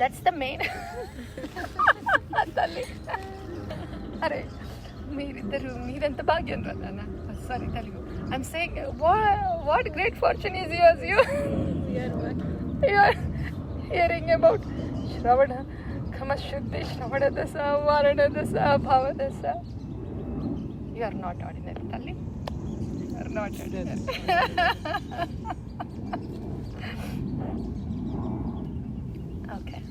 that's the main. తల్లి అరే మీరెంత భాగ్యంరాలన్నా. Sorry Telugu. I'm saying what great fortune is yours. You are hearing about Shravana, Kamashuddhi, Shravana Dasa, Varana Dasa, Bhava Dasa. You are not ordinary, Tali. You are not ordinary. Okay.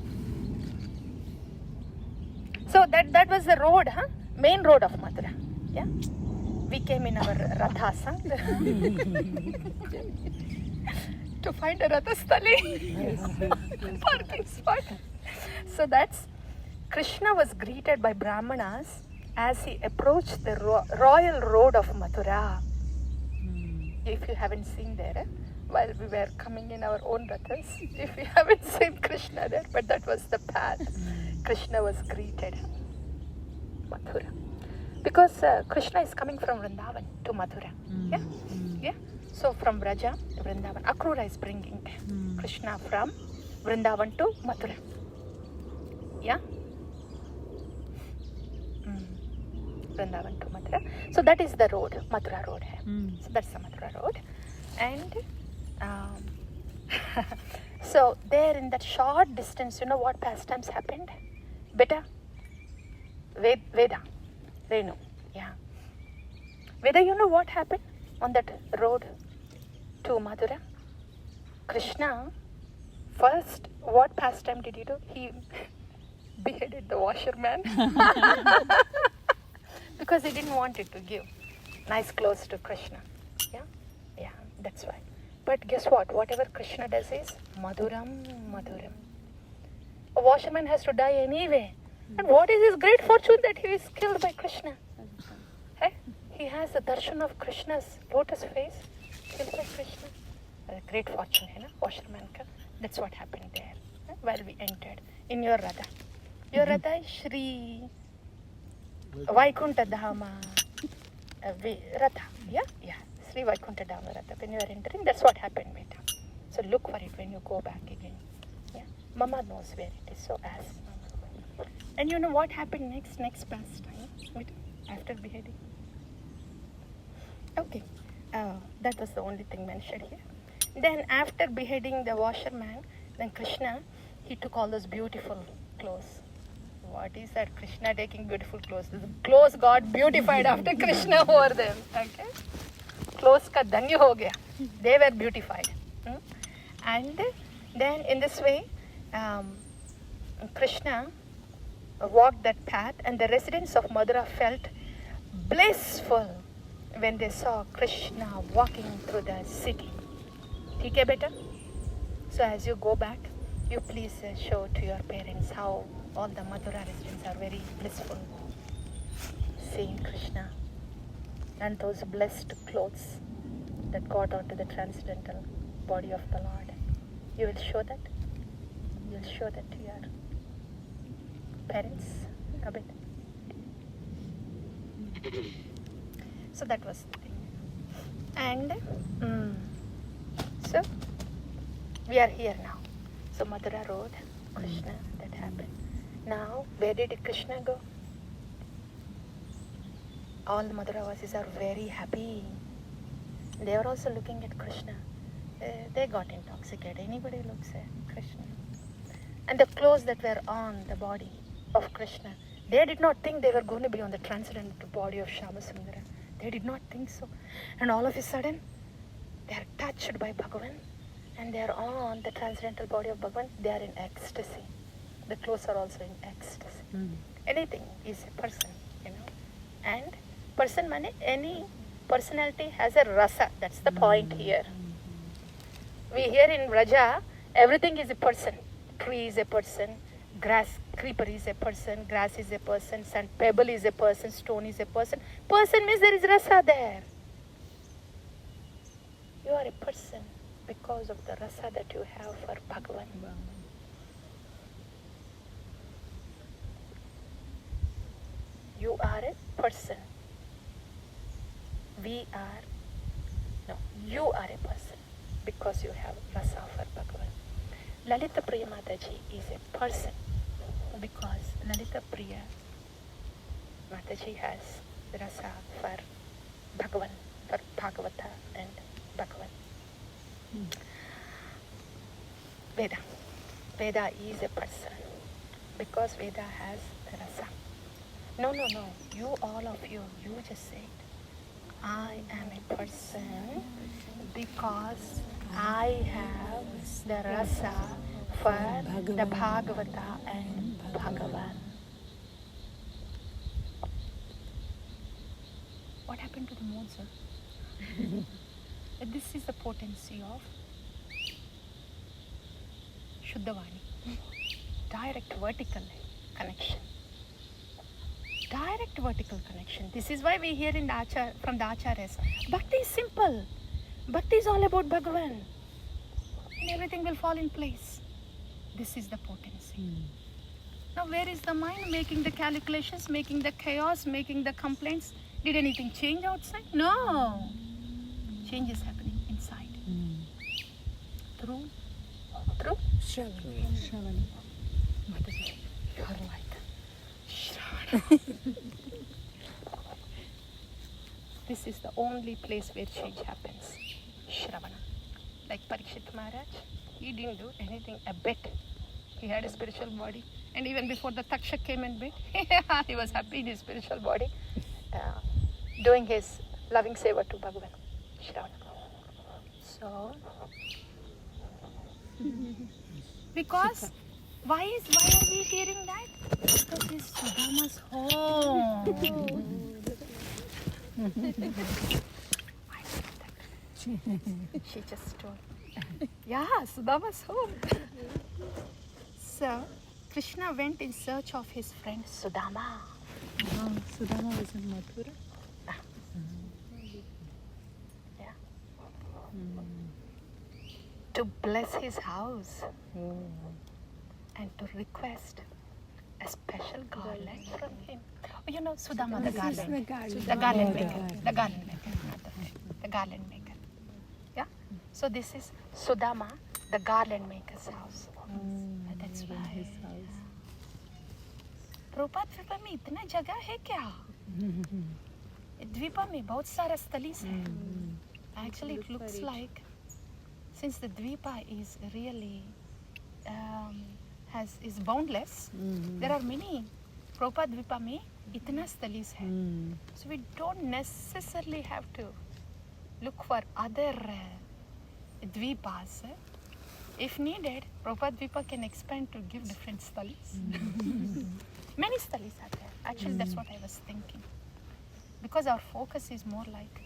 So that was the road, huh? Main road of Mathura. Yeah. We came in our rathas, huh? To find a rathasthali. Parking spot. So that's Krishna was greeted by Brahmanas as he approached the royal road of Mathura. If you haven't seen there, while we were coming in our own rathas, if you haven't seen Krishna there, but that was the path. Krishna was greeted Mathura. Because Krishna is coming from Vrindavan to Mathura. Yeah? Yeah? So from Vraja, Vrindavan. Akrura is bringing Krishna from Vrindavan to Mathura. Yeah? Vrindavan to Mathura. So that is the road, Mathura road. So that's the Mathura road. And so there in that short distance, you know what pastimes happened? Beta? Veda. Renu. Yeah. Veda, you know what happened on that road to Mathura? Krishna, first, what pastime did he do? He beheaded the washerman. Because he didn't want it to give nice clothes to Krishna. Yeah? Yeah, that's why. But guess what? Whatever Krishna does is Madhuram, Madhuram. A washerman has to die anyway. And what is his great fortune that he is killed by Krishna? Hey? He has the darshan of Krishna's lotus face, killed by Krishna. A great fortune, you know, washerman ka. That's what happened there while we entered in your Radha. Your Radha is Shri Vaikuntha Dhama Radha. Yeah? Yeah. Sri Vaikuntha Dhama Radha. When you are entering, that's what happened, beta. So look for it when you go back again. Yeah? Mama knows where it is, so ask Mama. And you know what happened next pastime? After beheading? Okay. That was the only thing mentioned here. Then after beheading the washerman, then Krishna, he took all those beautiful clothes. What is that? Krishna taking beautiful clothes. The clothes got beautified after Krishna wore them. Okay? Clothes ka dhanya ho gaya. They were beautified. And then in this way, Krishna walked that path, and the residents of Mathura felt blissful when they saw Krishna walking through the city. Okay, beta? So as you go back, you please show to your parents how all the Mathura residents are very blissful seeing Krishna and those blessed clothes that got onto the transcendental body of the Lord. You will show that? You will show that to your parents a bit. So that was the thing. And so we are here now. So Mathura Road, Krishna, that happened. Now, where did Krishna go? All the Mathuravasis are very happy. They are also looking at Krishna. They got intoxicated. Anybody looks at Krishna. And the clothes that were on the body of Krishna, they did not think they were going to be on the transcendental body of Shyamasundara. They did not think so. And all of a sudden, they are touched by Bhagavan and they are on the transcendental body of Bhagavan. They are in ecstasy. The clothes are also in ecstasy. Anything is a person, you know. And person means any personality has a rasa. That's the point here. We here in Vraja, everything is a person. Tree is a person, grass, creeper is a person, grass is a person, sand, pebble is a person, stone is a person. Person means there is rasa there. You are a person because of the rasa that you have for Bhagavan. You are a person. You are a person because you have rasa for Bhagavan. Lalita Priya Mataji is a person because Lalita Priya Mataji has rasa for Bhagavan, for Bhagavata and Bhagavan. Veda. Veda is a person because Veda has rasa. No. You, all of you just said, I am a person because I have the rasa for the Bhagavata and Bhagavan. What happened to the mood, sir? This is the potency of Shuddhavani. Direct vertical connection. Direct vertical connection. This is why we hear in the from the Acharyas, Bhakti is simple. Bhakti is all about Bhagavan. And everything will fall in place. This is the potency. Now where is the mind making the calculations, making the chaos, making the complaints? Did anything change outside? No. Change is happening inside. Through Shravana. Mataji, you are like Shravana. This is the only place where change happens. Shravana. Like Parikshit Maharaj, he didn't do anything a bit. He had a spiritual body. And even before the Takshak came and bit, he was happy in his spiritual body, doing his loving seva to Bhagavan. Shravana. So, because why are we hearing that? Because it's Sudama's home. She just told. Yeah, Sudama's home. So, Krishna went in search of his friend Sudama. Sudama was in Mathura. Yeah. To bless his house and to request a special garland from him. Oh, you know Sudama, the garland. The garland maker. The garland maker, not the friend. The garland maker. Yeah? So this is Sudama, the garland maker's house. That's why. His house. Prabhupada द्वीपा में इतना जगह है क्या? द्वीपा में बहुत सारा स्थलीस है. Actually, it looks like, since the Dvipa is really is boundless, there are many. Prabhupada Dvipa mein itna stalis hai. So we don't necessarily have to look for other Dvipas. If needed, Prabhupada Dvipa can expand to give different stalis. Many stalis are there. Actually, that's what I was thinking. Because our focus is more like,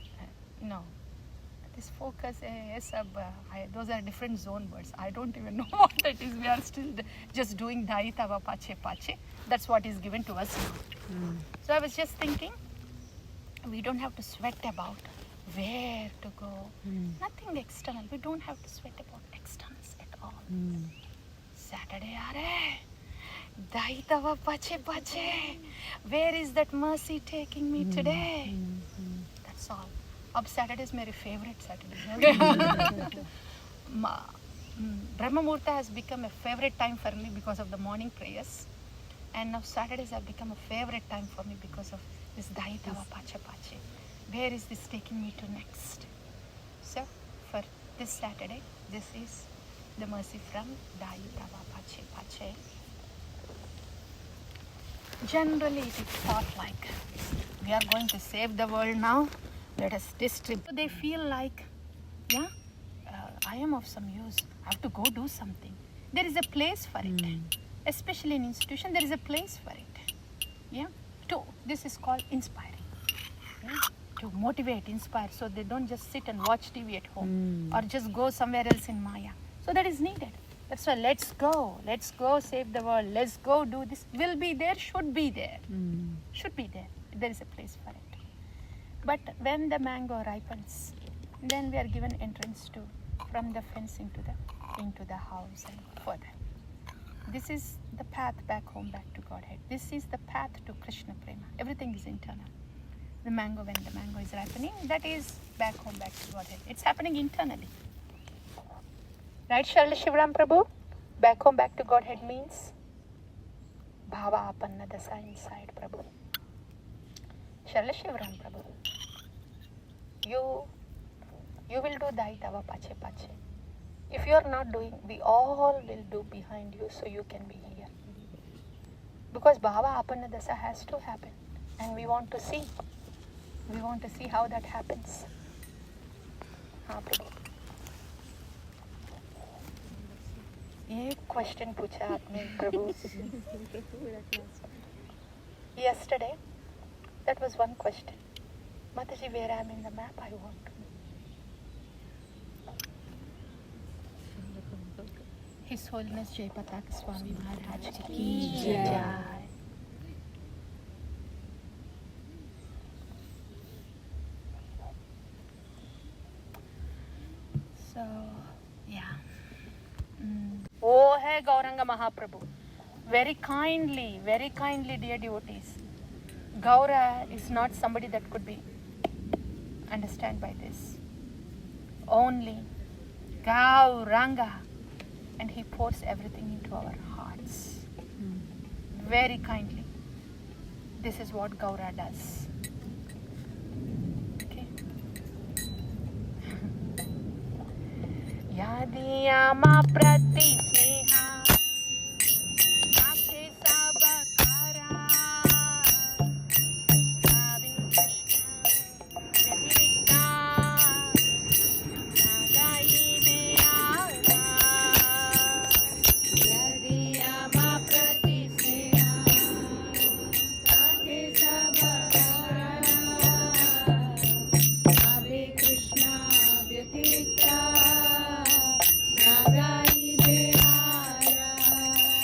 this focus, those are different zone words. I don't even know what it is. We are still just doing Daitava Pache Pache. That's what is given to us now. So I was just thinking, we don't have to sweat about where to go. Nothing external. We don't have to sweat about externals at all. Saturday, Daitava Pache Pache. Where is that mercy taking me today? That's all. Ab Saturdays मेरे favorite Saturdays. Brahma Murta has become a favorite time for me because of the morning prayers, and now Saturdays have become a favorite time for me because of this Daitava Pache Pache. Where is this taking me to next? So for this Saturday, this is the mercy from Daitava Pache Pache. Generally, it is thought like we are going to save the world now. Let us distribute. So they feel like, I am of some use. I have to go do something. There is a place for it. Especially in institution, there is a place for it. This is called inspiring. To motivate, inspire, so they don't just sit and watch TV at home or just go somewhere else in Maya. So that is needed. That's why let's go save the world. Let's go do this. Will be there, should be there. Should be there. There is a place for it. But when the mango ripens, then we are given entrance to from the fence into the house and further. This is the path back home, back to Godhead. This is the path to Krishna Prema. Everything is internal. The mango, when the mango is ripening, that is back home, back to Godhead. It's happening internally. Right, Shirley Shivram Prabhu? Back home, back to Godhead means Bhava Apanna Dasa inside Prabhu. Sharla Shivram Prabhu. You will do Dai Tava Pache Pache. If you are not doing, we all will do behind you so you can be here. Because Bhava Apanna Dasa has to happen. And we want to see. We want to see how that happens. हाँ प्रभु. एक question पूछा आपने प्रभु. Yesterday, that was one question. Mataji, where I am in the map, I want to know. His Holiness Jai Pataka Swami Maharaj ki Jai. So, yeah. Oh, hey Gauranga Mahaprabhu. Very kindly, dear devotees. Gaura is not somebody that could be understand by this. Only Gauranga. And he pours everything into our hearts. Very kindly. This is what Gaura does. Okay. Yadiyama prati sneha Akhe sabakara Bhavin Krishna Vyatirikta Nagayi Meyara Yadiyama prati sneha Akhe sabakara Bhavin Krishna Vyatirikta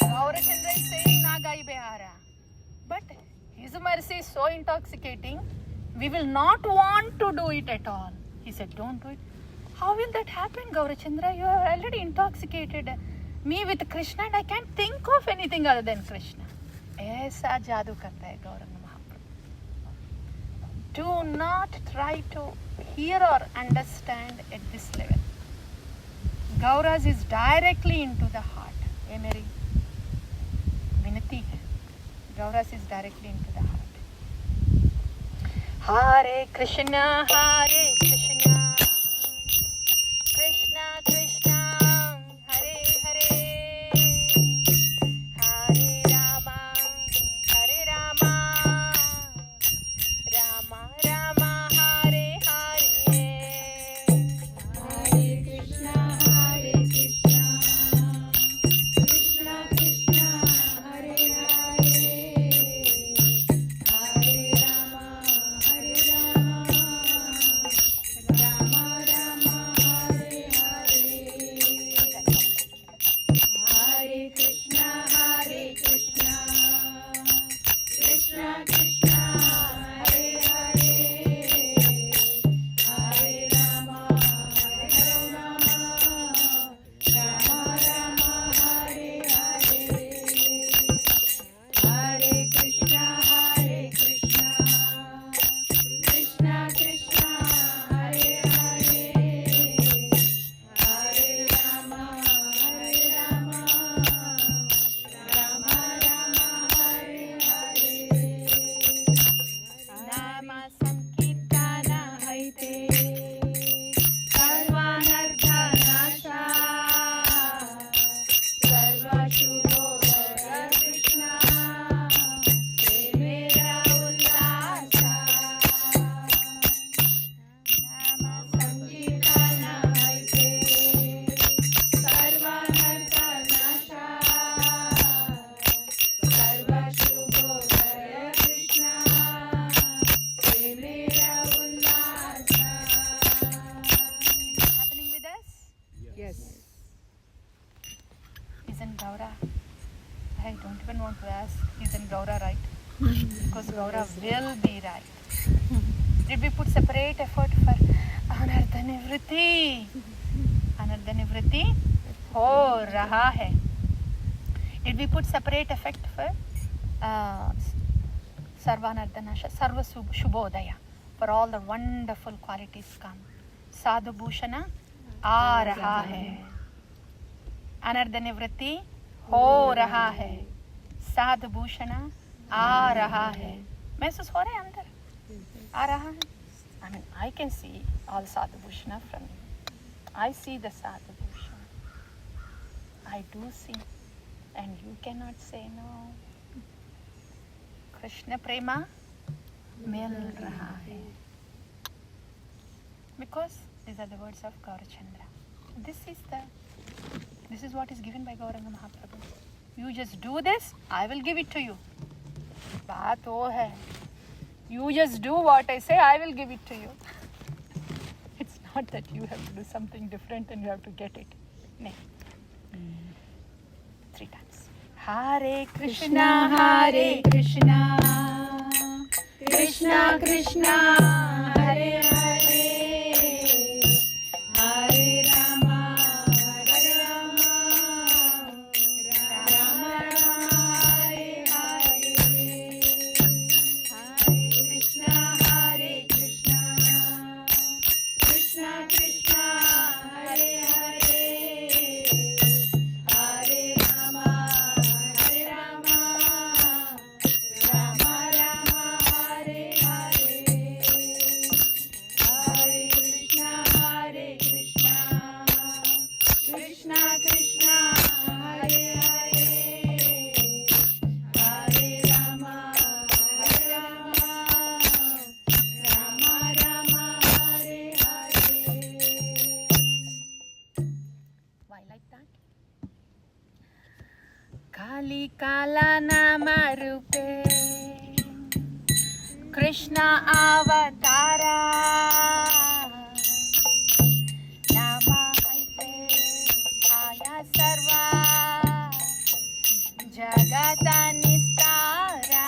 Gaurachandra is saying Nagai Behara. But his mercy is so intoxicating, we will not want to do it at all. He said, don't do it. How will that happen, Gaurachandra? You have already intoxicated me with Krishna and I can't think of anything other than Krishna. ऐसा जादू करता है गौरंग महाप्रभु. Do not try to hear or understand at this level. Gauras is directly into the heart. ये मेरी विनती है. Gauras is directly into the heart. Hare Krishna, Krishna Krishna, Hare Hare, Hare Rama, Rama Rama, Hare Hare. Hare Krishna, Krishna Krishna, Hare Hare, Hare Rama, Rama Rama, Hare Hare. Hare Krishna, Krishna Krishna, Hare Hare, Hare Rama, Rama Rama, Hare Hare. Hare Krishna, Krishna Krishna, Hare Hare, Hare Rama, Rama Rama, Hare Hare. Nama Sankirtana Haite Sarvanardha Nasha Sarva Shubhodaya Krishna Mera Ullasa. Nama Sankirtana Haite Sarvanardha Nasha Sarva Shubhodaya Krishna Mera Ullasa. Happening with us? Yes. Isn't Gaura? I don't even want to ask, isn't Gaura right? Because Gaura will be right. Did we put separate effort for Anartha Nivritti? Anartha Nivritti ho raha hai. Did we put separate effect for Sarvanartha Nasha, Sarva Shubhodaya, for all the wonderful qualities come? Sadhu Bhushana aa raha hai. अनर्थ निवृत्ति हो रहा है, साधु भूषण आ रहा है. महसूस हो रहा है अंदर, आ रहा है. I mean, I can see all sadhu bhushana from you. I see the sadhu bhushana. I do see, and you cannot say no. Krishna प्रेमा मिल रहा है. Because these are the words of Gaurachandra. This is what is given by Gauranga Mahaprabhu. You just do this, I will give it to you. बात वो है. You just do what I say, I will give it to you. It's not that you have to do something different and you have to get it. No. 3 times. Hare Krishna, Hare Krishna, Krishna Krishna, Hare Hare, Hare Rama, Hare Rama, Rama Rama, Hare Hare, Hare Krishna, Hare Krishna, Krishna Krishna, Hare Hare, Hare Rama, Hare Rama, Rama Rama, Hare Hare, Hare Krishna, Hare Krishna, Krishna Krishna, Hare Hare, Hare Rama, Hare Rama, Rama Rama, Hare Hare. Why like that? Kali Kala Nama Rupe Krishna Avatara Nama Haite Aya Sarva Jagata Nistara.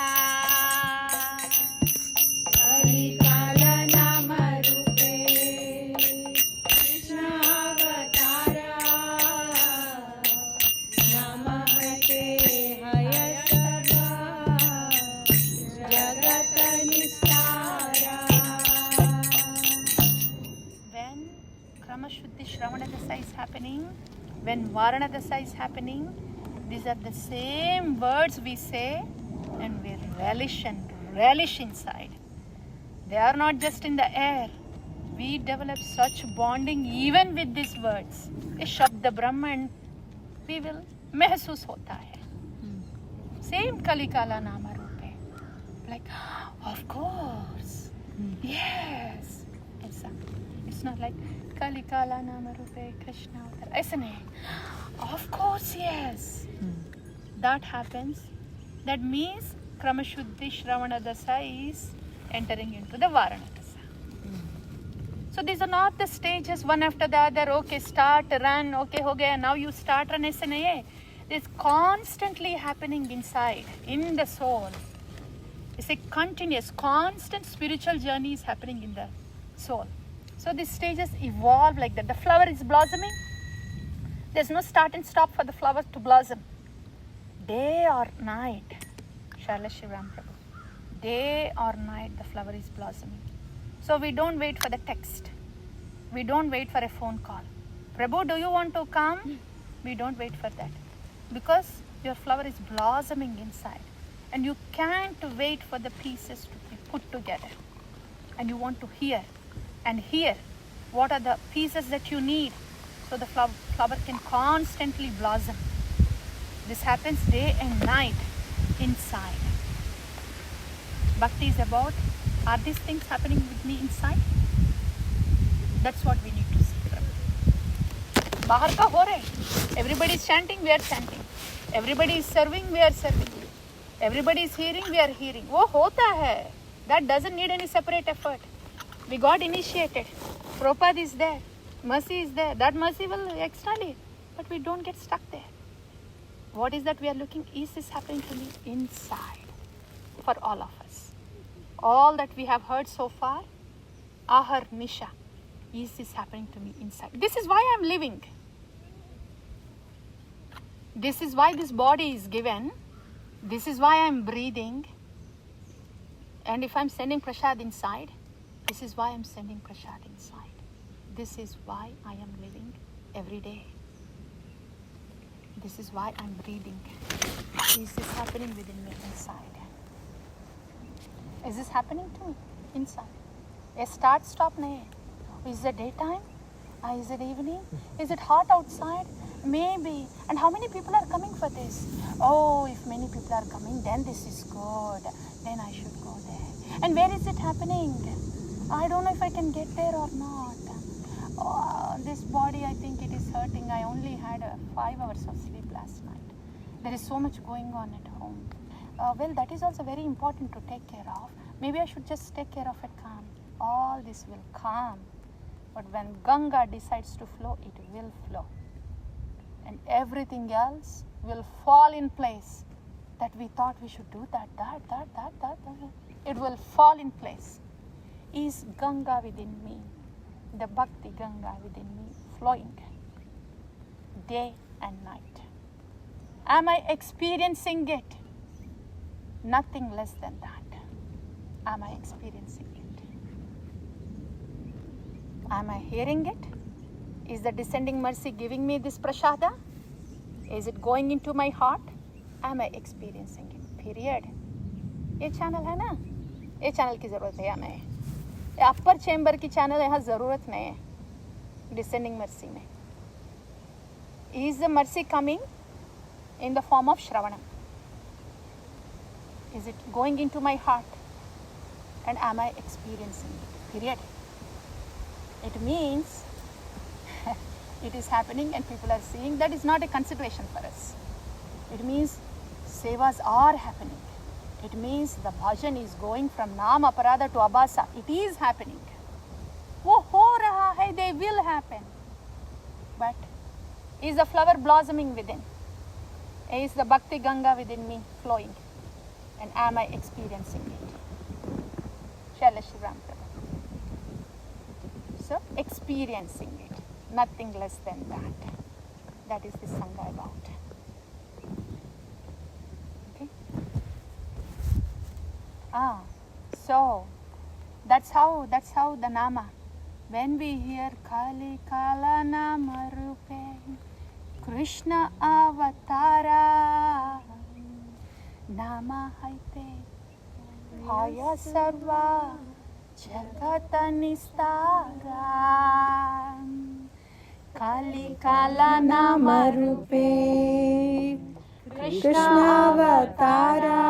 Kali Kala Nama Rupe Krishna Avatara Namahate Haya Sarva Jagata Nistara. When Kramashuddhi Shravana Dasa is happening, when Varana Dasa is happening, these are the same words we say and we relish inside. They are not just in the air. We develop such bonding even with these words. ये शब्द ब्रह्मन we will महसूस होता है. Same Kalikala Nama Rupe. Like, of course. Yes. It's not like Kalikala Nama Rupe Krishna Avatar. ऐसा नहीं. Of course, yes. That happens. That means Kramashuddhi Shravana Dasa is entering into the Varana Dasa. So these are not the stages one after the other. Okay, start, run, okay, ho gaya. Now you start, run, aise nahi hai. It's constantly happening inside, in the soul. It's a continuous, constant spiritual journey is happening in the soul. So these stages evolve like that. The flower is blossoming. There's no start and stop for the flower to blossom. Day or night, Sharla Shivam Prabhu. Day or night, the flower is blossoming. So we don't wait for the text. We don't wait for a phone call. Prabhu, do you want to come? We don't wait for that. Because your flower is blossoming inside. And you can't wait for the pieces to be put together. And you want to hear what are the pieces that you need so the flower can constantly blossom. This happens day and night inside. Bhakti is about, are these things happening with me inside? That's what we need to see. बाहर का हो रहा है. Everybody is chanting, we are chanting. Everybody is serving, we are serving. Everybody is hearing, we are hearing. वो होता है. That doesn't need any separate effort. We got initiated. Prabhupada is there. Mercy is there. That mercy will extend it. But we don't get stuck there. What is that we are looking? Is this happening to me inside? For all of us. All that we have heard so far, Ahar Nisha, is this happening to me inside? This is why I am living. This is why this body is given. This is why I am breathing. And if I am sending prasad inside, this is why I am sending prasad inside. This is why I am living every day. This is why I'm breathing. Is this happening within me inside? Is this happening to me inside? A start stop nahi. Is it daytime? Is it evening? Is it hot outside? Maybe. And how many people are coming for this? Oh, if many people are coming, then this is good. Then I should go there. And where is it happening? I don't know if I can get there or not. Oh, this body, I think it is hurting. I only had 5 hours of sleep last night. There is so much going on at home. Well, that is also very important to take care of. Maybe I should just take care of it calm. All this will calm. But when Ganga decides to flow, it will flow. And everything else will fall in place. That we thought we should do that. It will fall in place. Is Ganga within me, the Bhakti Ganga within me, flowing day and night? Am I experiencing it? Nothing less than that. Am I experiencing it? Am I hearing it? Is the descending mercy giving me this prasada? Is it going into my heart? Am I experiencing it? Period. ये channel है ना, ये channel की ज़रूरत है या नहीं? ये अपर चैम्बर की चैनल यहाँ ज़रूरत नहीं है डिसेंडिंग मर्सी में. Is the mercy coming in the form of Shravanam? Is it going into my heart? And am I experiencing it? Period. It means it is happening and people are seeing. That is not a consideration for us. It means sevas are happening. It means the bhajan is going from Nam Aparada to Abhasa. It is happening. वो हो रहा है, they will happen. But is the flower blossoming within? Is the Bhakti Ganga within me flowing? And am I experiencing it? Srila Shri Ram Prabhu. So, experiencing it. Nothing less than that. That is the Sangha about. Okay? So that's how the Nama. When we hear Kali Kala Nama Rupe Krishna Avatara Nama Haite Haya Sarva Jagata Nistara Kali Kala Nama Rupe Krishna Avatara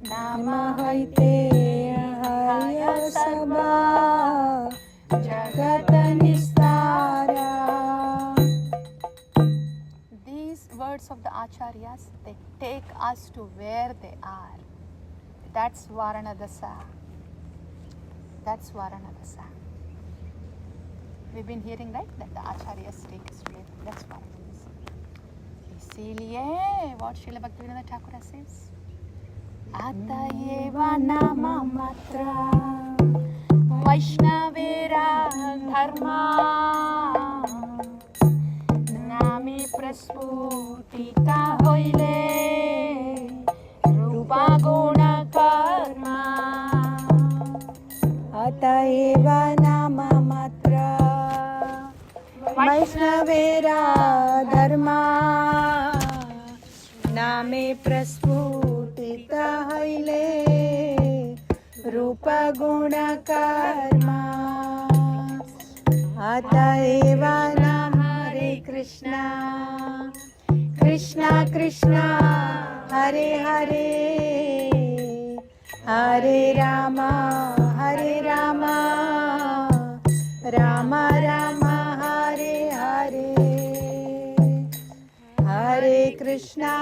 Nama Haite Haya Sarva Jagata Nistara. These words of the Acharyas, they take us to where they are. That's Varanadasa. That's Varanadasa. We've been hearing, right, that the Acharyas take us to where. That's Varanadasa. इसीलिए what Srila Bhaktivinoda Thakur says, Atayeva nama matra Vaishnavera dharma Nami prasputita hoile Rupa guna karma Atayeva nama matra Vaishnavera dharma Name prasputita haile Rupa guna karma Atayeva nama Hare Krishna Krishna Krishna Hare Hare Hare Rama Hare Rama Rama Rama Hare Hare Hare Krishna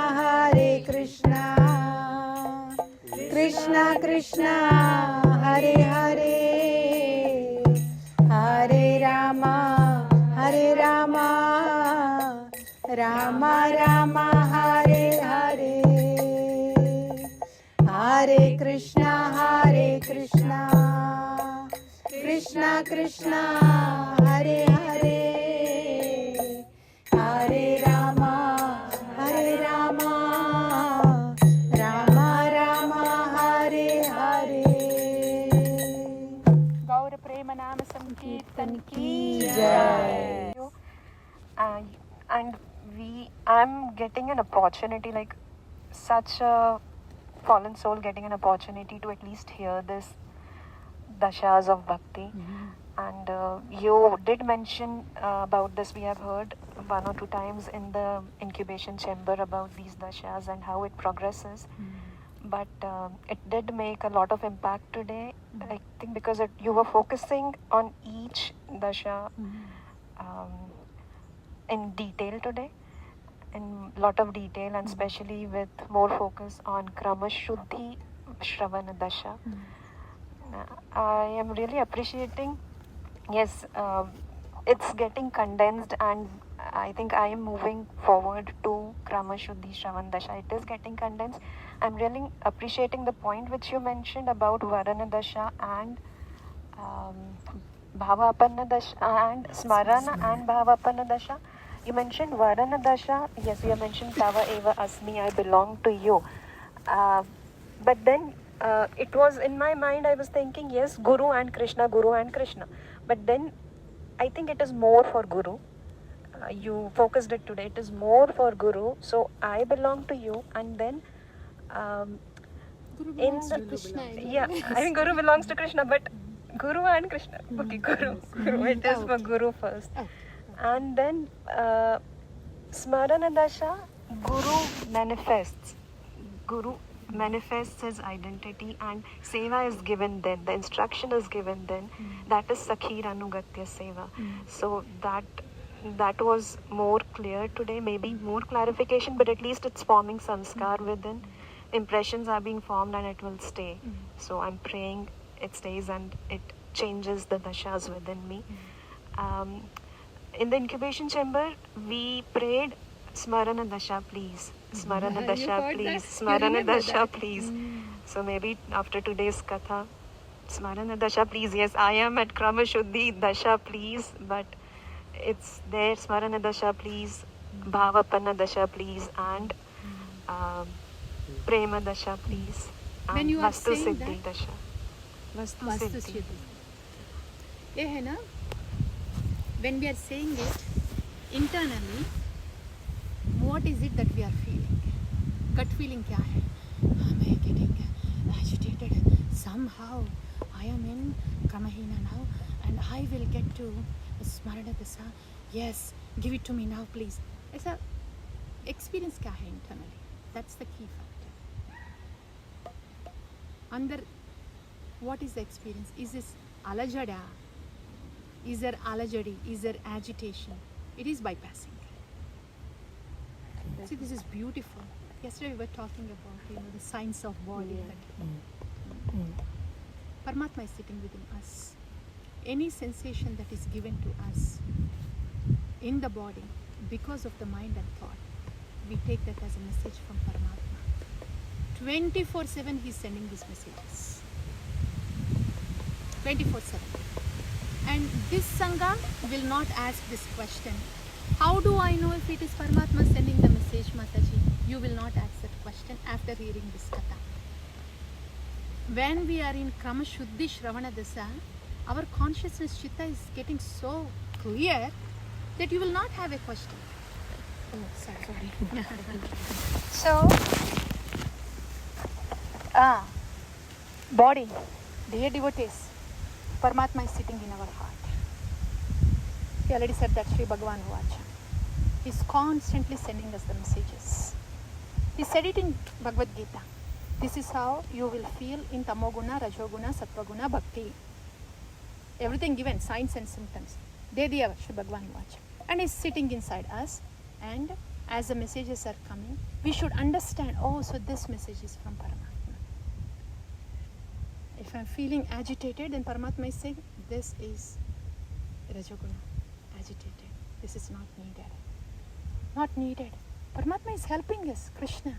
Krishna Krishna Hare Hare Hare Rama Rama Rama Hare Hare Hare Krishna Krishna Krishna Hare Hare Hare Rama Rama Rama Hare Hare. Gaura Prema Nama Sankirtan ki Jai. And opportunity, like such a fallen soul getting an opportunity to at least hear this dashas of bhakti. And you did mention about this. We have heard 1 or 2 times in the incubation chamber about these dashas and how it progresses. But it did make a lot of impact today. I think because you were focusing on each dasha in detail today, in lot of detail, and especially with more focus on Krama Shuddhi Shravana Dasha. I am really appreciating. Yes, it's getting condensed, and I think I am moving forward to Krama Shuddhi Shravan Dasha. It is getting condensed. I'm really appreciating the point which you mentioned about Varana Dasha and Bhavapanna Dasha and Smarana and Bhavapanna Dasha. You mentioned Varana Dasha. Yes, you mentioned Tava Eva Asmi, I belong to you. But then it was in my mind, I was thinking, yes, Guru and Krishna, Guru and Krishna. But then I think it is more for Guru. You focused it today. It is more for Guru. So I belong to you. And then Guru belongs to Krishna. yeah, I mean Guru belongs to Krishna, but Guru and Krishna. Okay, Guru. It is for Guru first. And then Smarana Dasha, Guru manifests. Guru manifests his identity, and seva is given then. The instruction is given then. That is Sakhir Anugatya Seva. So that was more clear today, maybe more clarification, but at least it's forming sanskar within. Impressions are being formed and it will stay. So I'm praying it stays and it changes the dashas within me. In the incubation chamber, we prayed Smarana Dasha, please. Smarana Dasha, please. Smarana Dasha, please. So maybe after today's katha, Smarana Dasha, please. Yes, I am at Krama Shuddhi Dasha, please. But it's there, Smarana Dasha, please. Bhavapanna Dasha, please. And Prema Dasha, please. And When you are Vastu saying Siddhi that- Dasha. Vastu vastu Siddhi. सिद्धि ये है ना, when we are saying it internally, what is it that we are feeling? Gut feeling क्या है? Am I getting agitated? Somehow I am in Kramahina now and I will get to Smarana Dasha. Yes, give it to me now please. ऐसा experience क्या है internally? That's the key factor. Under what is the experience? Is this alajada? Is there alajadi? Is there agitation? It is bypassing. See, this is beautiful. Yesterday we were talking about the science of body. Paramatma is sitting within us. Any sensation that is given to us in the body because of the mind and thought, we take that as a message from Paramatma. 24/7 he is sending these messages. 24/7. And this Sangha will not ask this question. How do I know if it is Paramatma sending the message, Mataji? You will not ask that question after hearing this katha. When we are in Krama Shuddhi Shravana Dasa, our consciousness chitta is getting so clear that you will not have a question. Oh, sorry. So, body, dear devotees, Paramatma is sitting in our heart. We already said that Sri Bhagavan Vacha. He is constantly sending us the messages. He said it in Bhagavad Gita. This is how you will feel in Tamoguna, Rajoguna, Sattvaguna, Bhakti. Everything given, signs and symptoms. Dediyava, Sri Bhagavan Vacha. And he is sitting inside us. And as the messages are coming, we should understand, oh, so this message is from Paramatma. If I'm feeling agitated, then Paramatma is saying, this is Rajoguna, agitated. This is not needed. Not needed. Paramatma is helping us, Krishna.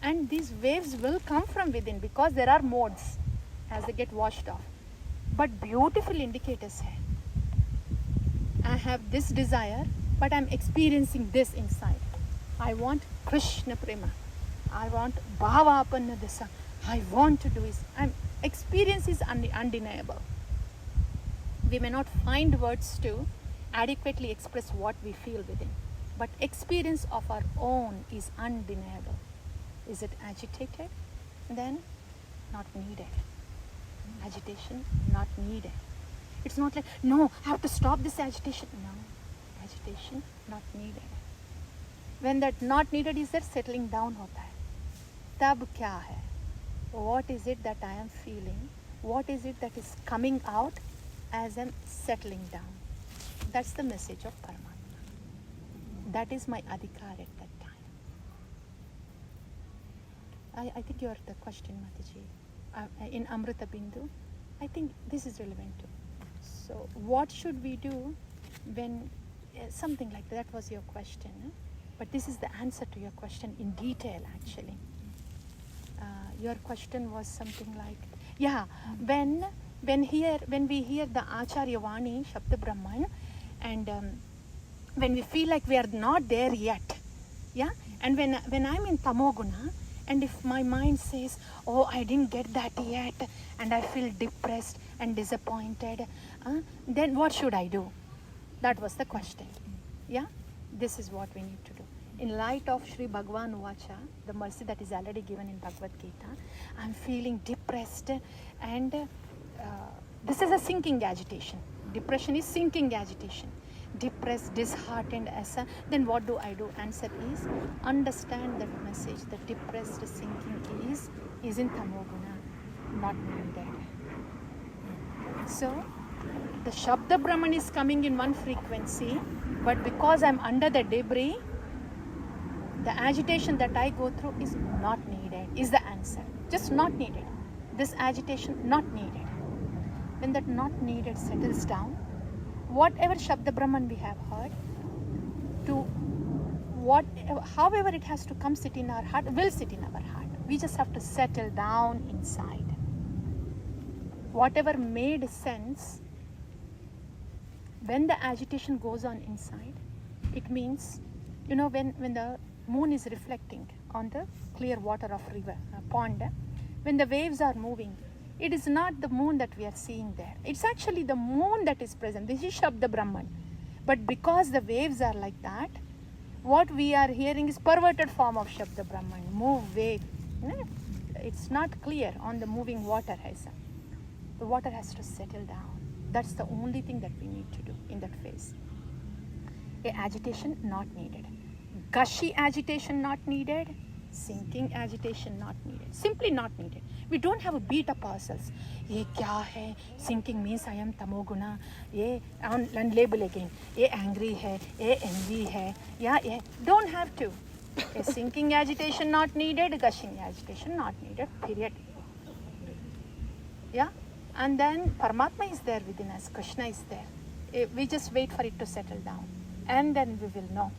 And these waves will come from within because there are modes as they get washed off. But beautiful indicators here. I have this desire, but I'm experiencing this inside. I want Krishna Prema. I want Bhava Apanna Dasa. I want to do this. Experience is undeniable. We may not find words to adequately express what we feel within. but experience of our own is undeniable. Is it agitated? Then not needed. Agitation not needed. It's not like, no, I have to stop this agitation. No, agitation not needed. When that not needed is there, settling down होता है. तब क्या है? What is it that I am feeling? What is it that is coming out as I'm settling down? That's the message of Paramatma. That is my adhikar at that time. I think you are the question, Mataji. In Amrita Bindu, I think this is relevant too. So what should we do when something like that was your question, but this is the answer to your question in detail actually. Your question was something like, when we hear the Acharya Vani, Shabda Brahman, and when we feel like we are not there yet, and when I'm in Tamoguna, and if my mind says, oh, I didn't get that yet, and I feel depressed and disappointed, then what should I do? That was the question. This is what we need to do. In light of Sri Bhagavan Vacha, the mercy that is already given in Bhagavad Gita, I'm feeling depressed, and this is a sinking agitation. Depression is sinking agitation. Depressed, disheartened, then what do I do? Answer is, understand that message. The depressed sinking is in Tamoguna, not needed. So the Shabda Brahman is coming in one frequency, but because I'm under the debris, the agitation that I go through is not needed, is the answer. Just not needed. This agitation not needed. When that not needed settles down, whatever Shabda Brahman we have heard, however it has to come sit in our heart, will sit in our heart. We just have to settle down inside. Whatever made sense, when the agitation goes on inside, it means, when the moon is reflecting on the clear water of river, pond, when the waves are moving, it is not the moon that we are seeing there. It's actually the moon that is present. This is Shabda Brahman. But because the waves are like that, what we are hearing is perverted form of Shabda Brahman, move, wave. It's not clear on the moving water. The water has to settle down. That's the only thing that we need to do in that phase. Agitation not needed. Gushy agitation not needed. Sinking agitation not needed. Simply not needed. We don't have to beat up ourselves. Ye kya hai? Sinking means I am tamoguna. Ye and label again. Ye angry hai. Ye envy hai. Don't have to. A sinking agitation not needed. Gushing agitation not needed. Period. And then Paramatma is there within us. Krishna is there. We just wait for it to settle down. And then we will know.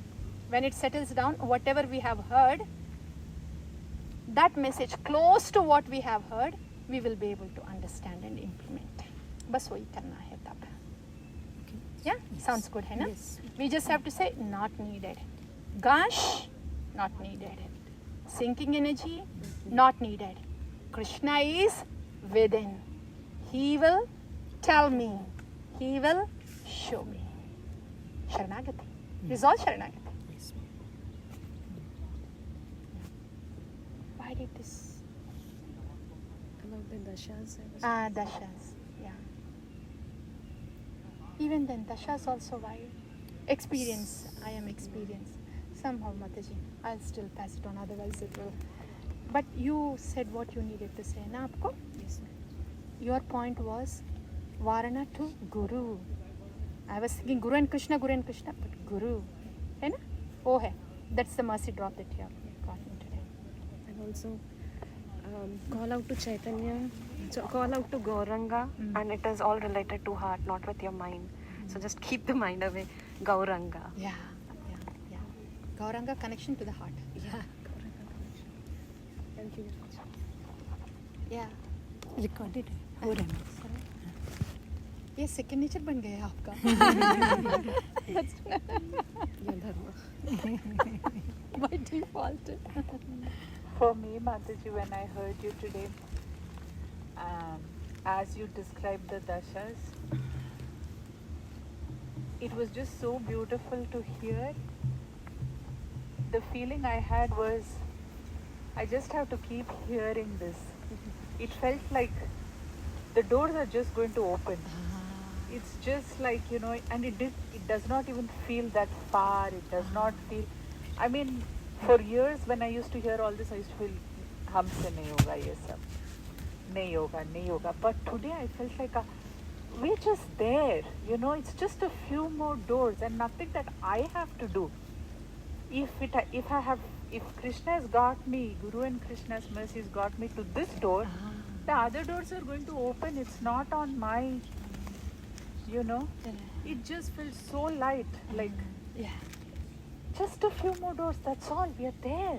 When it settles down, whatever we have heard, that message close to what we have heard, we will be able to understand and implement. Bas wahi karna hai tab. Yes. Sounds good, hai na? Yes. We just have to say, not needed. Gush, not needed. Sinking energy, not needed. Krishna is within. He will tell me. He will show me. Sharanagati. This is all Sharanagati. Why did this? About the dashas. Dashas. Yeah. Even then, dashas also why? Experience. I am experience. Somehow, Mataji, I'll still pass it on. Otherwise, it will. But you said what you needed to say. Na aapko? Yes, ma'am. Your point was Varana to Guru. I was thinking Guru and Krishna, but Guru. Hai na? Oh, hai. That's the mercy drop that you have gotten today. And also call out to Chaitanya, call out to Gauranga, and it is all related to heart, not with your mind. So just keep the mind away. Gauranga. Yeah. Gauranga connection to the heart. Yeah. Gauranga connection. Thank you very much. Yeah. Recorded हो रहा है ये second nature बन गया आपका Yeah, Dharma. by default. For me, Mataji, when I heard you today, as you described the dashas, it was just so beautiful to hear the feeling I had was, I just have to keep hearing this. It felt like the doors are just going to open. It's just like, you know, and it does not even feel that far. It does not feel, I mean, for years when I used to hear all this, I used to feel, humse nahi hoga ye sab. Nahi hoga. But today I felt like, we're just there, you know, it's just a few more doors and nothing that I have to do. If Krishna has got me, Guru and Krishna's mercy has got me to this door, the other doors are going to open. It's not on my, you know, it just feels so light, like Yeah. just a few more doors, that's all. We are there.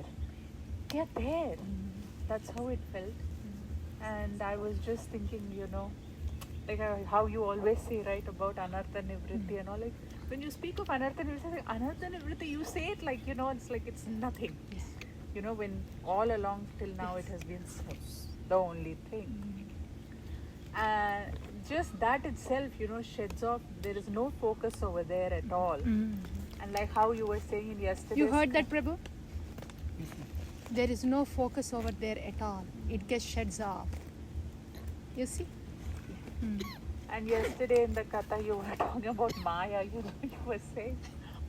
We are there. That's how it felt. And I was just thinking, you know, like how you always say, right, about Anartha Nivritti and all. Like when you speak of Anartha Nivritti, you say it like, you know, it's like it's nothing. Yes. You know, when all along till now it has been the only thing. And just that itself, you know, sheds off, there is no focus over there at all. And like how you were saying in yesterday's... You heard that, Prabhu? There is no focus over there at all. It gets sheds off. You see? And yesterday in the Katha you were talking about Maya, you know, you were saying,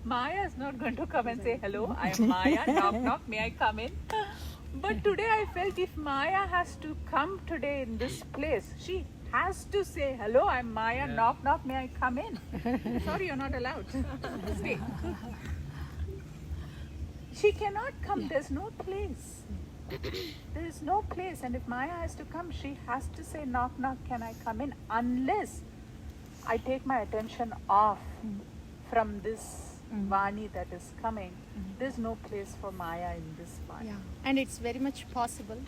Maya is not going to come and say, hello, I am Maya, knock knock, may I come in? But today I felt if Maya has to come today in this place, she has to say, hello, I am Maya, knock knock, may I come in? Sorry, you're not allowed. Stay. She cannot come, there's no place. There is no place, and if Maya has to come, she has to say, knock knock, can I come in? Unless I take my attention off from this Vani that is coming, there's no place for Maya in this Vani. Yeah. And it's very much possible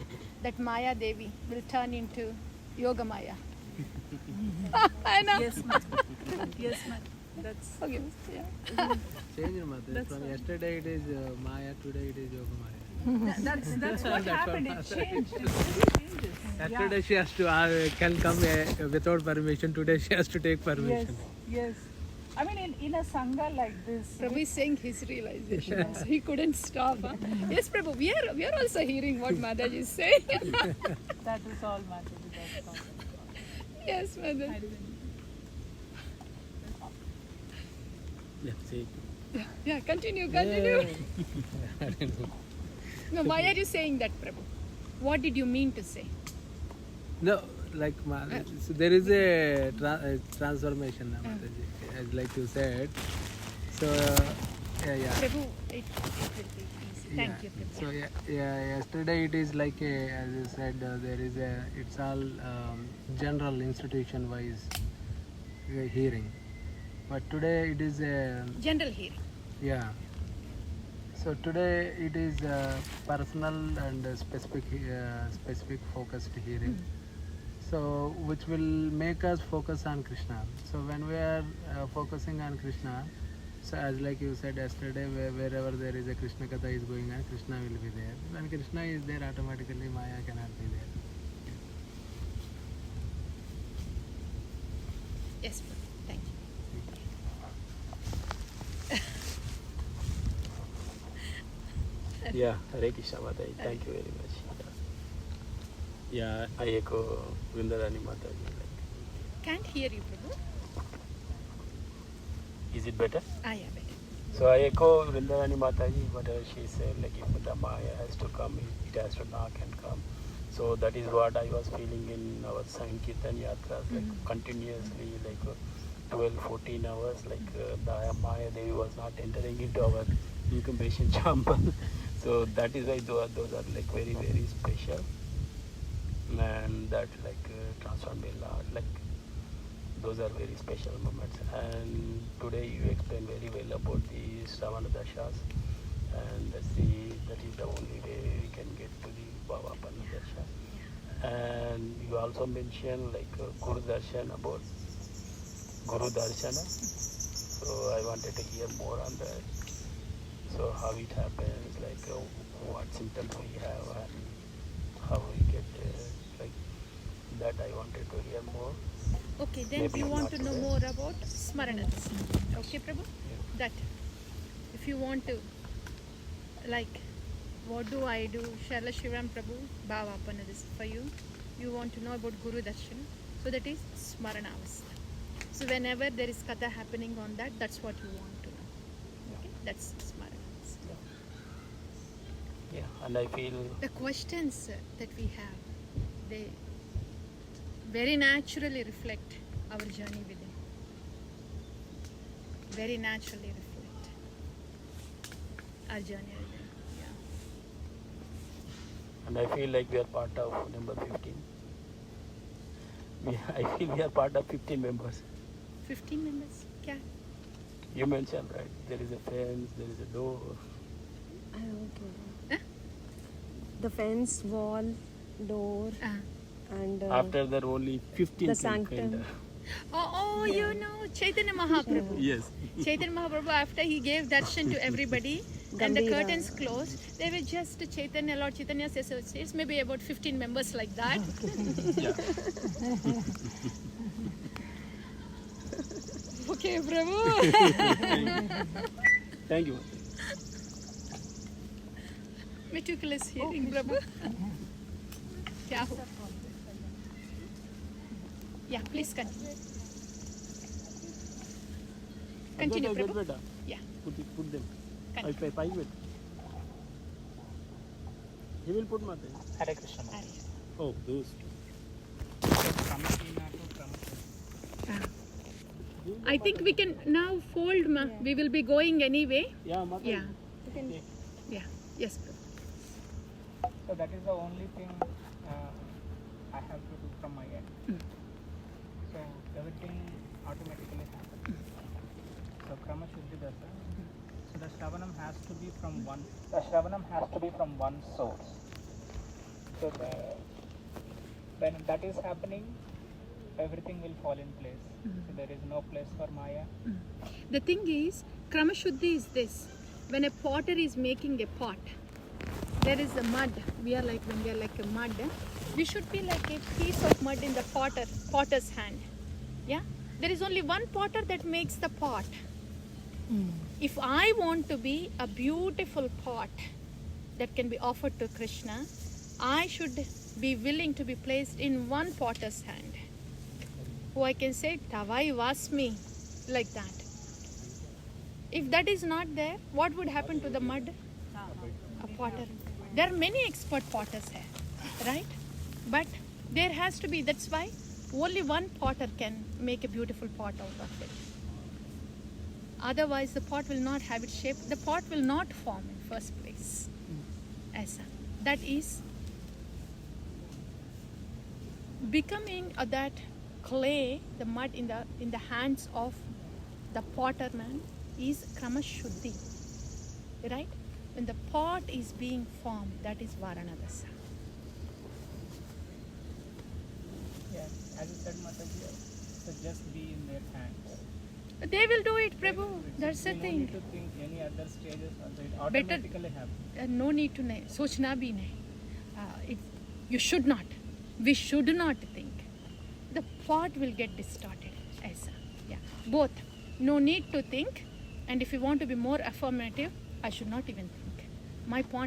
that Maya Devi will turn into Yoga Maya. I know. Yes, ma'am. Yes, ma'am. That's Okay. Yeah. Change, Mother. From yesterday it is Maya, today it is Yoga Maya. that's what happened. It changed. It changes. Yesterday she has to can come without permission. Today she has to take Yes, permission. yes. I mean, in a sangha like this, Prabhu is saying his realization. Also. He couldn't stop. Huh? Yes, Prabhu, we are also hearing what Mataji is saying. that is all, Mataji. That's all. Yes, Mother. Yeah, see. Yeah, continue. I don't know. No, why are you saying that, Prabhu? What did you mean to say? No, like so there is a transformation, Mataji, as like you said. So yeah. Prabhu, it will be easy. Thank you, Prabhu. So yesterday it is like as you said, there is it's all general institution wise hearing, but today it is a General hearing. yeah. So today it is personal and specific focused hearing. So which will make us focus on Krishna. So when we are focusing on Krishna, so as like you said yesterday, wherever there is a Krishna Katha is going on, Krishna will be there. When Krishna is there, automatically Maya cannot be there. Yes, Prabhu. Thank you. Yeah, Hare Krishna Mataji, thank you very much. Yeah, I echo Vrindarani Mataji. Can't hear you, Prabhu. Is it better? Ah, yeah, better. So I echo Vrindarani Mataji, what she said, like if the Maya has to come, it has to knock and come. So that is what I was feeling in our Sankirtan Yatras, like continuously, like 12, 14 hours, like the Maya Devi was not entering into our incubation chamber. So that is why those are like very, very special. And that like transformed a lot, like those are very special moments. And today you explained very well about the Shravana Dashas, and that is the only way we can get to the Bhavapanna Dasha. And you also mentioned like Guru Darshan, about Guru Darshana. So I wanted to hear more on that. So how it happens, like what symptoms we have and how we get like that. I wanted to hear more. Okay, then Maybe you want not to know today. more about Smaranats. Okay, Prabhu? Yeah. That. If you want to like, what do I do? Sharla Shivaram Prabhu, Bhava Apana, this is for you. You want to know about Guru Darshan. So that is Smaranavastha. So whenever there is Katha happening on that, that's what you want to know. Okay? That's Smaranavastha. Yeah, and I feel The questions that we have, they very naturally reflect our journey within. Very naturally reflect our journey within. Yeah. and I feel like we are part of number 15. I feel we are part of 15 members. 15 members? Kya? You mentioned, right? There is a fence, there is a door. I don't know. Huh? The fence, wall, door, and After that, only 15 the can sanctum. enter. Oh, you know Chaitanya Mahaprabhu. Yes. Chaitanya Mahaprabhu, after he gave darshan to everybody and the Gambhira. curtains closed, they were just Chaitanya, Lord Chaitanya's associates, maybe about 15 members like that. Yeah. Okay, Prabhu. Thank you. Meticulous hearing, Prabhu. Kya ho? Yeah, please continue. Continue, Get Prabhu. better. Yeah, Put them. continue. Five it. He will put Mata. Hare Krishna. Hare. Oh, those I think we can now fold, ma. We will be going anyway. two. Yeah, Mata. Yeah. Yeah. Yes, Prabhu. So that is the only thing I have to do from my end. So everything automatically happens. So Krama Shuddhi Dasa. So the Shravanam has to be from one. The Shravanam has to be from one source. So when that is happening, everything will fall in place. So there is no place for Maya. The thing is, Kramashuddhi is this. When a potter is making a pot, there is a mud. We are like, when we are like a mud, we should be like a piece of mud in the potter's hand. Yeah? There is only one potter that makes the pot. If I want to be a beautiful pot that can be offered to Krishna, I should be willing to be placed in one potter's hand, who I can say, Tavai Vasmi, like that. If that is not there, what would happen to the mud? A potter. There are many expert potters here, right? But there has to be, that's why only one potter can make a beautiful pot out of it. Otherwise, the pot will not have its shape. The pot will not form in first place. Aisa. That is becoming that clay, the mud in the hands of the potter man is Kramashuddhi. Right? When the pot is being formed, that is Varanadasa. Yeah, as you said, Mataji, so just be in their hands. They will do it, Prabhu. That's the You don't need thing. to think any other stages also. It automatically happens. No need to sochna bhi nahi. You should not. We should not think. The pot will get distorted. Aisa. Yeah. Both. No need to think. And if you want to be more affirmative, I should not even think.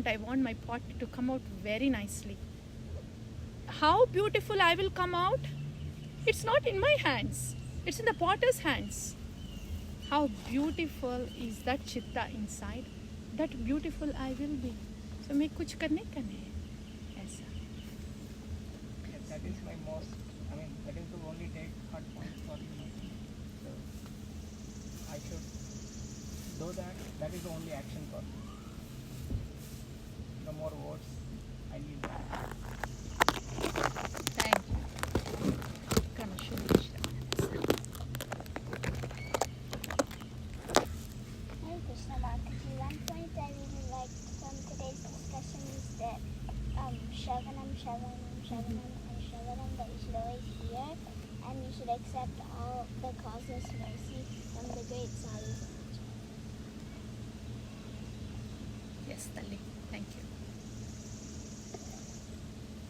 I want my pot to come out very nicely. How beautiful I will come out? It's not in my hands. It's in the potter's hands. How beautiful is that chitta inside? That beautiful I will be. So मैं कुछ करने का नहीं है ऐसा. Yeah, that is my most, that is the only take hard point for me. So I should do that. That is the only action for me. No more words. I need that. Thank you. Kramashuddhi Shravanadasa. Hare Krishna Mataji. One point I really liked from today's discussion is that Shravanam, and Shravanam, that you should always hear, and you should accept all the causeless mercy from the great Sadhu. Yes, Talli. Thank you.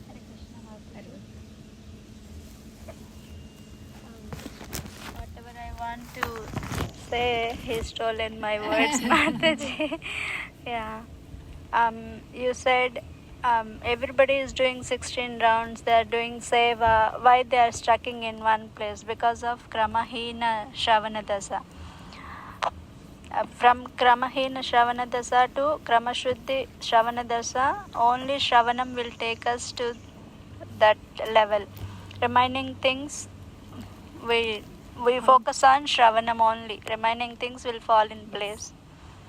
Hare Krishna Mataji. Hare. Whatever I want to say, he stolen my words, Mataji. Yeah. You said everybody is doing 16 rounds, they are doing seva. Why they are stuck in one place? Because of Kramahina Shravana Dasa. From Kramahina Shravana Dasa to Kramashuddhi Shravana Dasa, only Shravanam will take us to that level. Remaining things, we focus on Shravanam only. Remaining things will fall in place.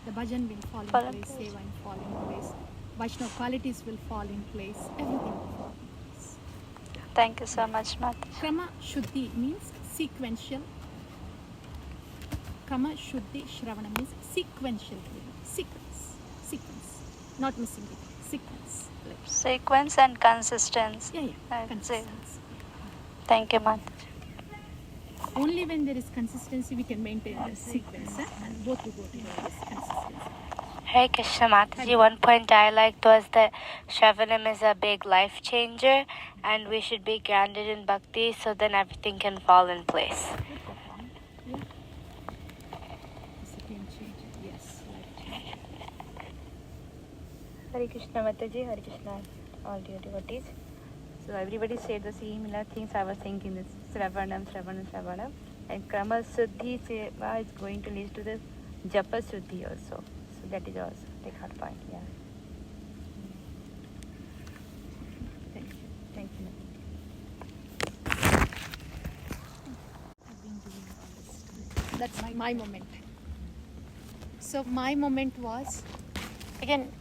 The bhajan will fall Fall in in place, place. seva will fall in place, Vaishnava qualities will fall in place, everything will fall in place. Thank you so much, Mata. Krama Shuddhi means sequential. Krama Shuddhi Shravana means sequential hearing. Sequence. Not missing it. Sequence. Like, Sequence and consistency. yeah. That's it. Consistency. Thank you, Mata. Only when there is consistency we can maintain the sequence, and both will go together. This consistency. Hare Krishna Mataji, one point I liked was that Shravanam is a big life changer and we should be grounded in bhakti so then everything can fall in place. Yeah. It's a game changer. Yes. Life changer. Hare Krishna Mataji, Hare Krishna all dear devotees. So everybody said the similar things I was thinking, this Shravanam. And Krama Suddhi Seva is going to lead to the Japa Suddhi also. So that is also the third point, yeah. Thank you. Thank you. I've been doing all this time. That's my moment. So my moment was, Again,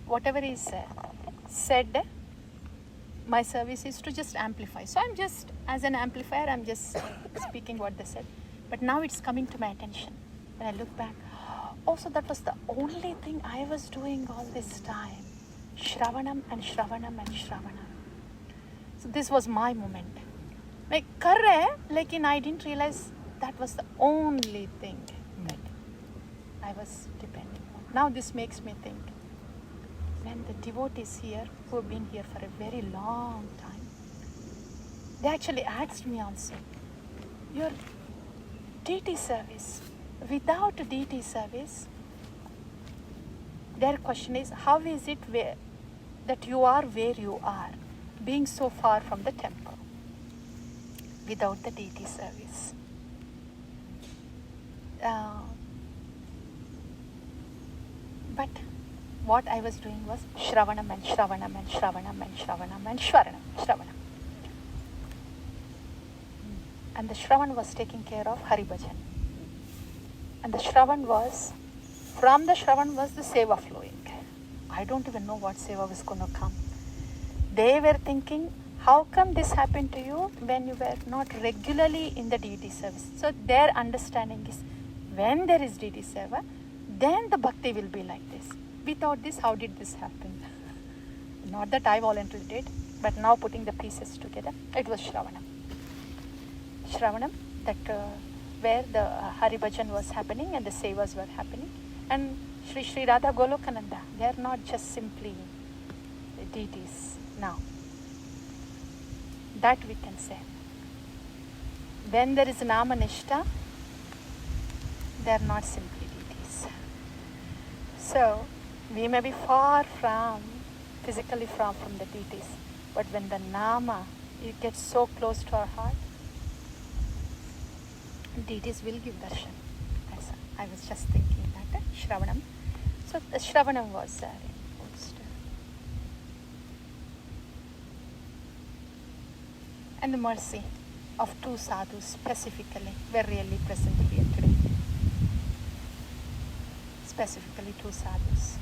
whatever is said, my service is to just amplify. So I'm just, as an amplifier, I'm just speaking what they said. But now it's coming to my attention. When I look back, also that was the only thing I was doing all this time. Shravanam and Shravanam and Shravanam. So this was my moment. Like, kar rahe, lekin I didn't realize that was the only thing that I was depending on. Now this makes me think, when the devotees here, who have been here for a very long time, they actually asked me also, your deity service, without deity service, their question is, how is it that you are where you are, being so far from the temple, without the deity service? But what I was doing was Shravanam and Shravanam and Shravanam and Shravanam and Shravanam. And the Shravan was taking care of Hari Bhajan. And the Shravan was, from the Shravan was the Seva flowing. I don't even know what Seva was going to come. They were thinking, how come this happened to you when you were not regularly in the deity service? So their understanding is, when there is deity seva, then the bhakti will be like this. Without this, how did this happen? Not that I voluntarily did, but now putting the pieces together, it was Shravanam. Shravanam, that where the Hari Bhajan was happening and the sevas were happening. And Sri Radha Golokananda, they are not just simply deities now. That we can say. When there is Nama Nishta, they are not simply deities. So, we may be far from, physically far from the deities, but when the Nama, it gets so close to our heart, deities will give darshan. I was just thinking that, Shravanam. So, the Shravanam was reinforced. And the mercy of two sadhus specifically were really present here today. Specifically two sadhus.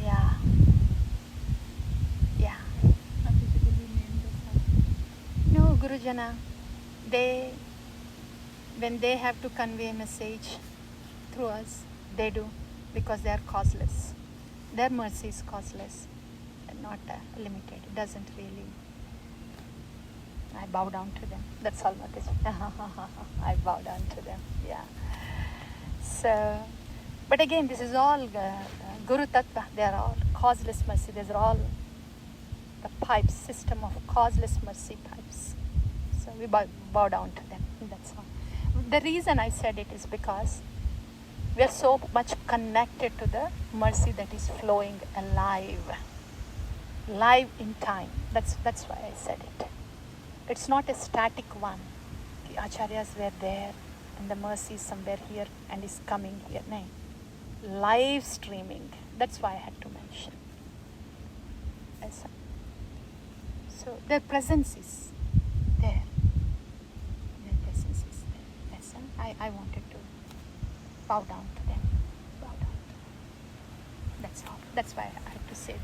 Yeah. No, Gurujana, when they have to convey a message through us, they do, because they are causeless. Their mercy is causeless, and not limited. It doesn't really. I bow down to them. That's all what is. I bow down to them. Yeah. So, but again, this is all Guru Tattva. They are all causeless mercy. These are all the pipes, system of causeless mercy pipes. So we bow down to them. That's all. The reason I said it is because we are so much connected to the mercy that is flowing alive in time. That's why I said it. It's not a static one. The acharyas were there and the mercy is somewhere here and is coming here. No. Live streaming. That's why I had to mention. Yes, so their presence is there. Their presence is there. Yes, I wanted to bow down to them. Bow down to them. That's all. That's why I had to say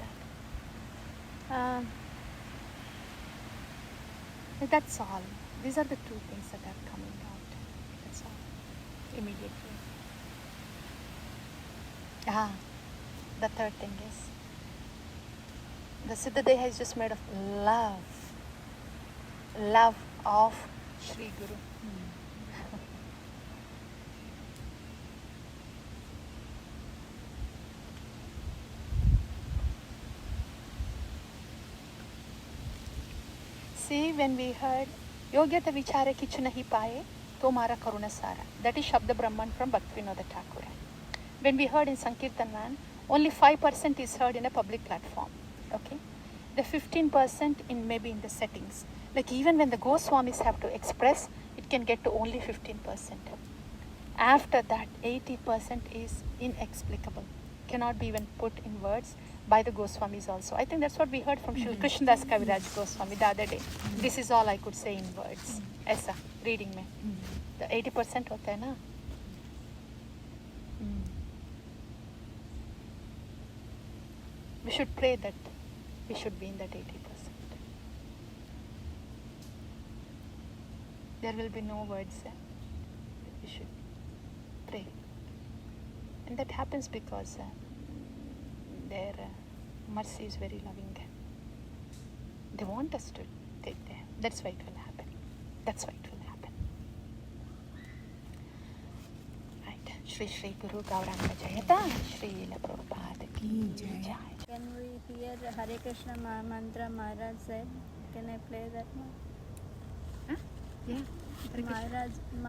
that. That's all. These are the two things that are coming out. That's all. Immediately. The third thing is the Siddhadeha is just made of love of Sri Guru. See, when we heard Yogyata Vichare Kichu Nahi Paye, Tomara Karuna Sara, that is Shabda Brahman from Bhaktivinoda Thakur. When we heard in Sankirtan Van, only 5% is heard in a public platform. Okay? The 15% in maybe in the settings. Like even when the Goswamis have to express, it can get to only 15%. After that, 80% is inexplicable. Cannot be even put in words by the Goswamis also. I think that's what we heard from Shri Krishnadas Kaviraj Goswami the other day. This is all I could say in words. Aisa, reading me. The 80% hota hai na? We should pray that we should be in that 80%. There will be no words there. We should pray. And that happens because their mercy is very loving. They want us to take there. That's why it will happen. That's why it will happen. Right. Shri Shri Guru Gauranga Jayata. Shri Ila Prabhupada Ki Jai. Can we hear Hare Krishna mantra Maharaj said? Can I play that one? Yeah. Maharaj